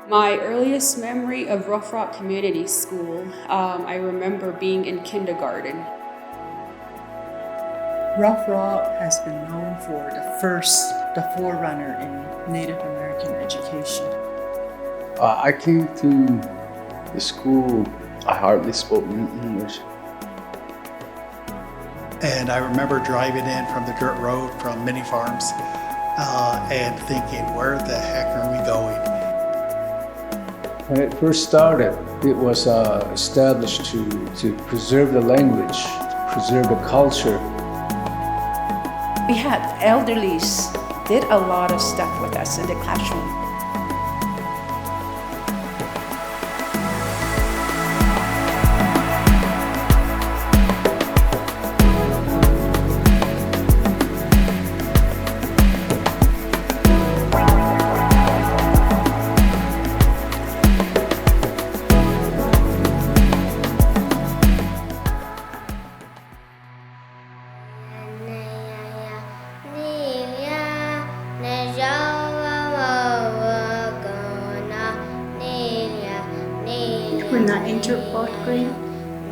My earliest memory of Rough Rock Community School, I remember being in kindergarten. Rough Rock has been known for the forerunner in Native American education. I came to the school, I hardly spoke English. And I remember driving in from the dirt road from many farms and thinking, where the heck are we going? When it first started, it was established to preserve the language, to preserve the culture. We had elderlies did a lot of stuff with us in the classroom. When I entered fourth grade,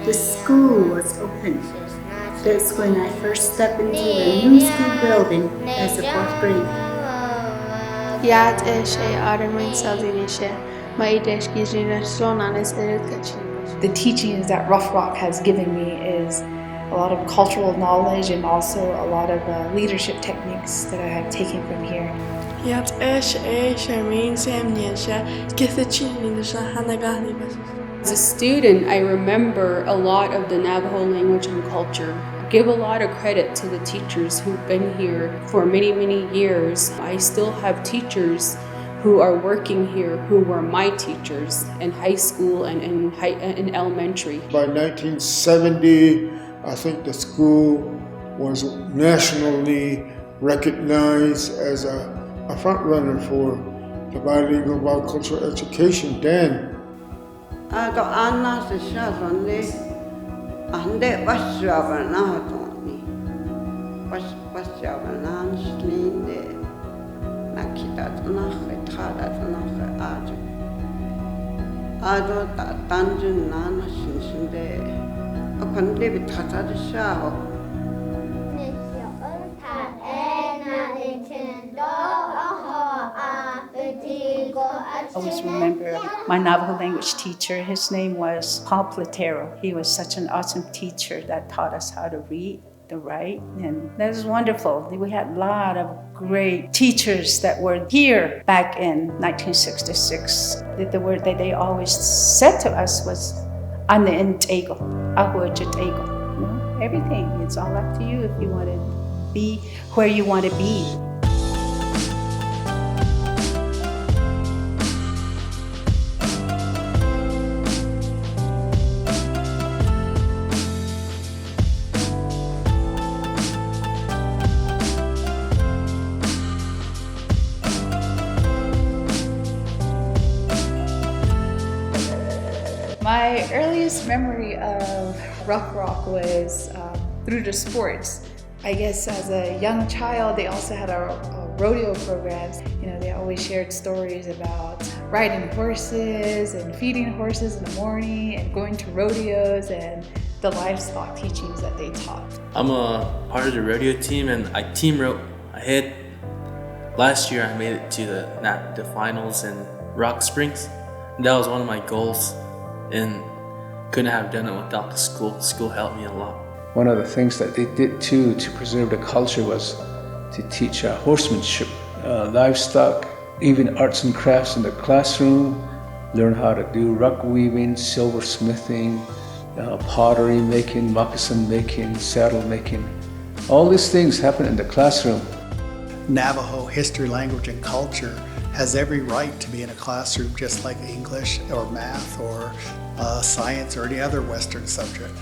the school was open. That's when I first stepped into the new school building as a fourth grade. Yad eshe aramin saldinishe, maidesh gizina sonanes eretkachi. The teachings that Rough Rock has given me is a lot of cultural knowledge and also a lot of leadership techniques that I have taken from here. Yad eshe mean samnyesha, kithachinisha hanagani. As a student, I remember a lot of the Navajo language and culture. I give a lot of credit to the teachers who've been here for many, many years. I still have teachers who are working here who were my teachers in high school and in elementary. By 1970, I think the school was nationally recognized as a front runner for the bilingual bicultural education then. Ato Anna se shazonde ande pasjabana toni pasjabana slinde nakita tnache tada tnache ado tanjun nana shinsinde akande bitata de shao. I always remember my Navajo language teacher. His name was Paul Platero. He was such an awesome teacher that taught us how to read, to write, and that was wonderful. We had a lot of great teachers that were here back in 1966. The word that they always said to us was "Ane intego, ahuajatego." Everything. It's all up to you if you want to be where you want to be. My earliest memory of Rough Rock was through the sports. I guess as a young child, they also had a rodeo programs. They always shared stories about riding horses and feeding horses in the morning and going to rodeos and the livestock teachings that they taught. I'm a part of the rodeo team and I team rope. Last year I made it to the finals in Rock Springs. And that was one of my goals. And couldn't have done it without the school. The school helped me a lot. One of the things that they did too to preserve the culture was to teach horsemanship, livestock, even arts and crafts in the classroom, learn how to do ruck weaving, silversmithing, pottery making, moccasin making, saddle making. All these things happen in the classroom. Navajo history, language, and culture has every right to be in a classroom just like English or math or science or any other Western subject.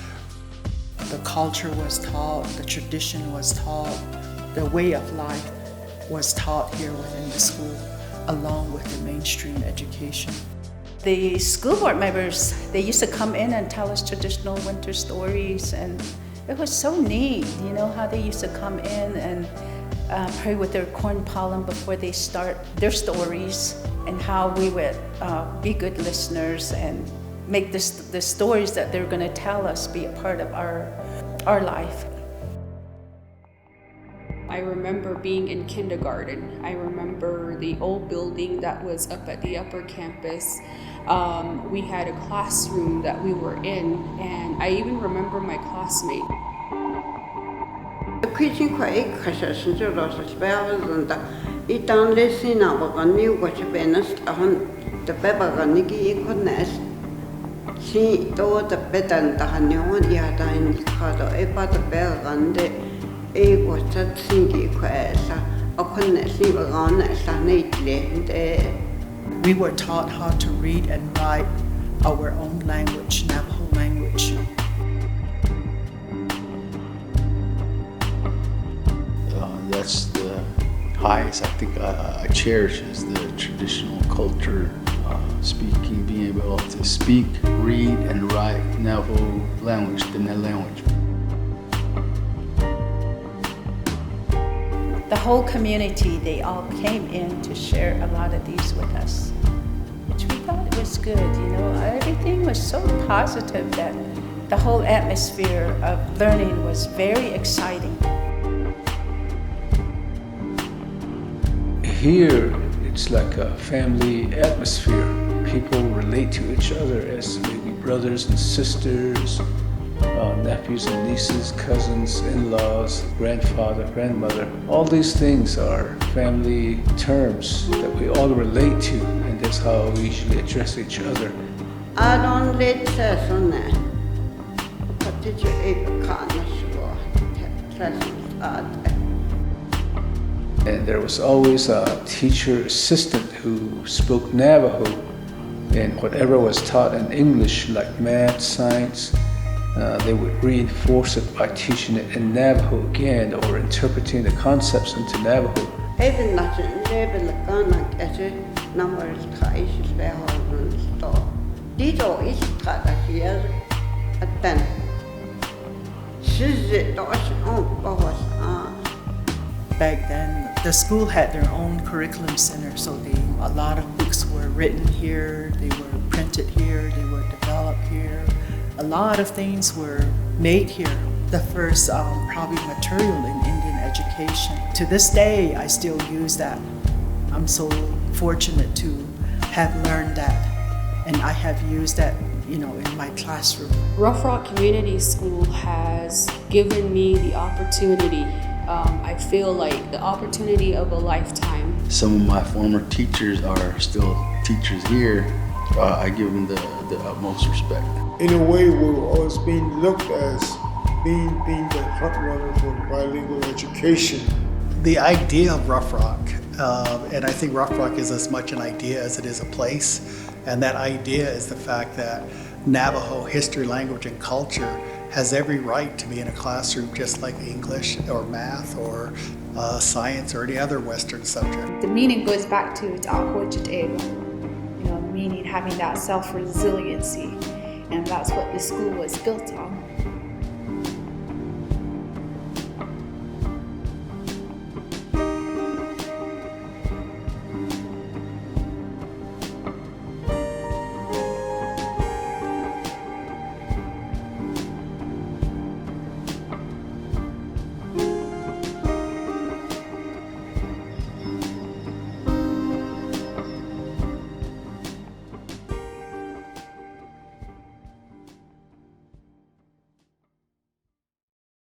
The culture was taught, the tradition was taught, the way of life was taught here within the school, along with the mainstream education. The school board members, they used to come in and tell us traditional winter stories, and it was so neat, how they used to come in and pray with their corn pollen before they start their stories, and how we would be good listeners and make the stories that they're going to tell us be a part of our life. I remember being in kindergarten. I remember the old building that was up at the upper campus. We had a classroom that we were in, and I even remember my classmate. We were taught how to read and write our own language, Navajo language. That's the highest I think I cherish, is the traditional culture, speaking, being able to speak, read, and write Navajo language, the Net language. The whole community, they all came in to share a lot of these with us, which we thought it was good. Everything was so positive that the whole atmosphere of learning was very exciting. Here, it's like a family atmosphere. People relate to each other as maybe brothers and sisters, nephews and nieces, cousins, in-laws, grandfather, grandmother. All these things are family terms that we all relate to, and that's how we usually address each other. And there was always a teacher assistant who spoke Navajo, and whatever was taught in English, like math, science, they would reinforce it by teaching it in Navajo again, or interpreting the concepts into Navajo. Back then, the school had their own curriculum center, so a lot of books were written here, they were printed here, they were developed here. A lot of things were made here. The first probably material in Indian education. To this day, I still use that. I'm so fortunate to have learned that, and I have used that, in my classroom. Rough Rock Community School has given me the opportunity. I feel like the opportunity of a lifetime. Some of my former teachers are still teachers here. I give them the utmost respect. In a way, we're always being looked as being the front runner for bilingual education. The idea of Rough Rock, and I think Rough Rock is as much an idea as it is a place, and that idea is the fact that Navajo history, language, and culture has every right to be in a classroom just like English or math or science or any other Western subject. The meaning goes back to meaning having that self-resiliency, and that's what the school was built on.